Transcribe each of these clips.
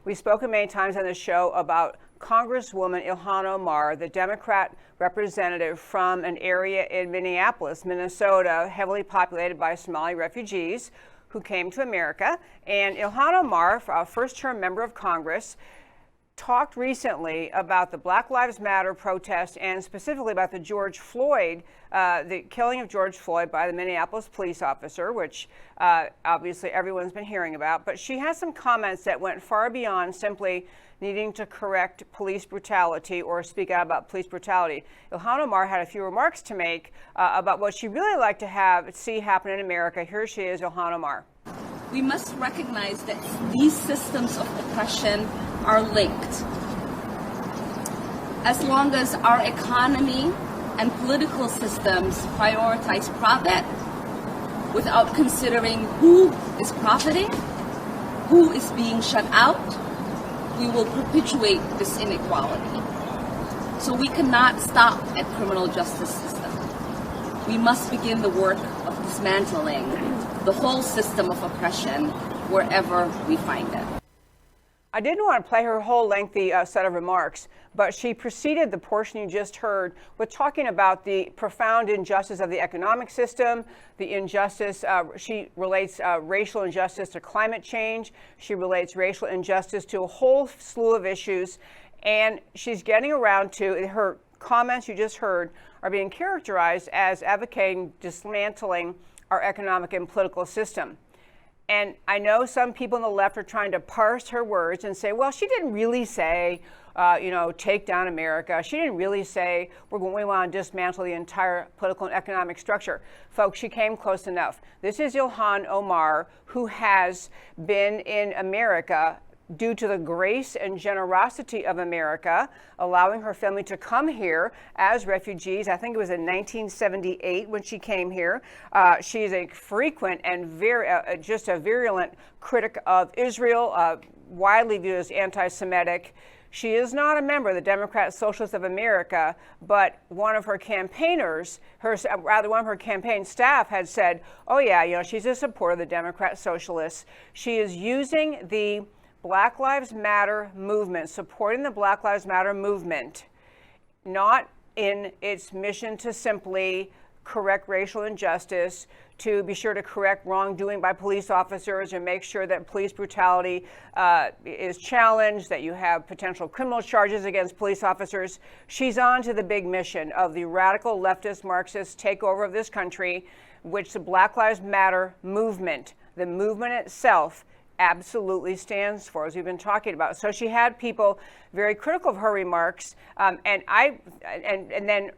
We've spoken many times on the show about Congresswoman Ilhan Omar, the Democrat representative from an area in Minneapolis, Minnesota, heavily populated by Somali refugees who came to America. And Ilhan Omar, a first-term member of Congress, talked recently about the Black Lives Matter protest and specifically about the the killing of George Floyd by the Minneapolis police officer, which obviously everyone's been hearing about. But she has some comments that went far beyond simply needing to correct police brutality or speak out about police brutality. Ilhan Omar had a few remarks to make about what she'd really like to see happen in America. Here she is, Ilhan Omar. We must recognize that these systems of oppression are linked. As long as our economy and political systems prioritize profit without considering who is profiting, who is being shut out, we will perpetuate this inequality. So we cannot stop at criminal justice system. We must begin the work of dismantling the whole system of oppression wherever we find it. I didn't want to play her whole lengthy set of remarks, but she preceded the portion you just heard with talking about the profound injustice of the economic system, the injustice. She relates racial injustice to climate change. She relates racial injustice to a whole slew of issues. And she's getting around to her comments you just heard are being characterized as advocating dismantling our economic and political system. And I know some people on the left are trying to parse her words and say, well, she didn't really say, take down America. She didn't really say we want to dismantle the entire political and economic structure. Folks, she came close enough. This is Ilhan Omar, who has been in America due to the grace and generosity of America, allowing her family to come here as refugees. I think it was in 1978 when she came here. She's a frequent and just a virulent critic of Israel, widely viewed as anti-Semitic. She is not a member of the Democrat Socialists of America, but one of her campaigners, one of her campaign staff had said, oh yeah, she's a supporter of the Democrat Socialists. She is using the Black Lives Matter movement, supporting the Black Lives Matter movement, not in its mission to simply correct racial injustice, to be sure to correct wrongdoing by police officers and make sure that police brutality is challenged, that you have potential criminal charges against police officers. She's on to the big mission of the radical leftist Marxist takeover of this country, which the Black Lives Matter movement, the movement itself, absolutely stands for, as we've been talking about. So she had people very critical of her remarks, and then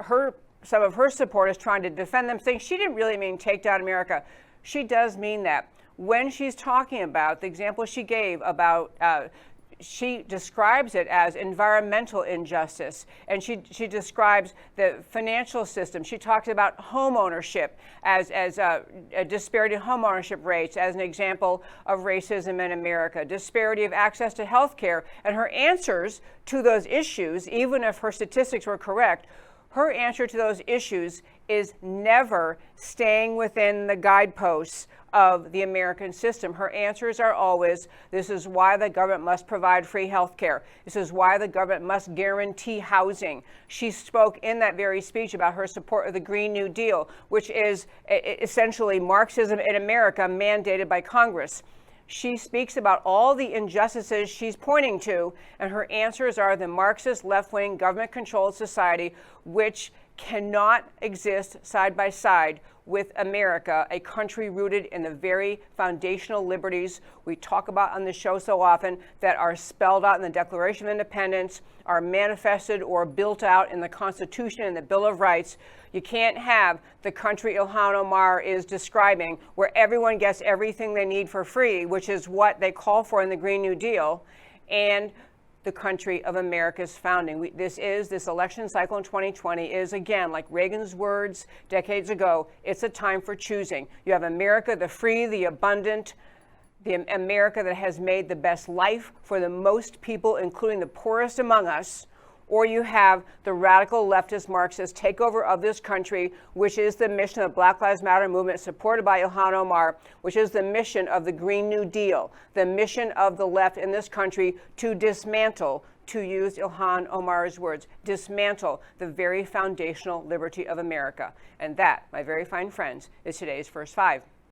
some of her supporters trying to defend them, saying she didn't really mean take down America. She does mean that. When she's talking about the example she gave about she describes it as environmental injustice, and she describes the financial system. She talks about home ownership as a disparity in home ownership rates as an example of racism in America, disparity of access to health care, and her answers to those issues, even if her statistics were correct, her answer to those issues is never staying within the guideposts of the American system. Her answers are always, this is why the government must provide free health care. This is why the government must guarantee housing. She spoke in that very speech about her support of the Green New Deal, which is essentially Marxism in America mandated by Congress. She speaks about all the injustices she's pointing to, and her answers are the Marxist left-wing government-controlled society, which cannot exist side by side with America, a country rooted in the very foundational liberties we talk about on the show so often, that are spelled out in the Declaration of Independence, are manifested or built out in the Constitution and the Bill of Rights. You can't have the country Ilhan Omar is describing, where everyone gets everything they need for free, which is what they call for in the Green New Deal, and the country of America's founding. This election cycle in 2020 is, again, like Reagan's words decades ago, it's a time for choosing. You have America, the free, the abundant, the America that has made the best life for the most people, including the poorest among us, or you have the radical leftist Marxist takeover of this country, which is the mission of the Black Lives Matter movement supported by Ilhan Omar, which is the mission of the Green New Deal, the mission of the left in this country to dismantle, to use Ilhan Omar's words, dismantle the very foundational liberty of America. And that, my very fine friends, is today's First Five.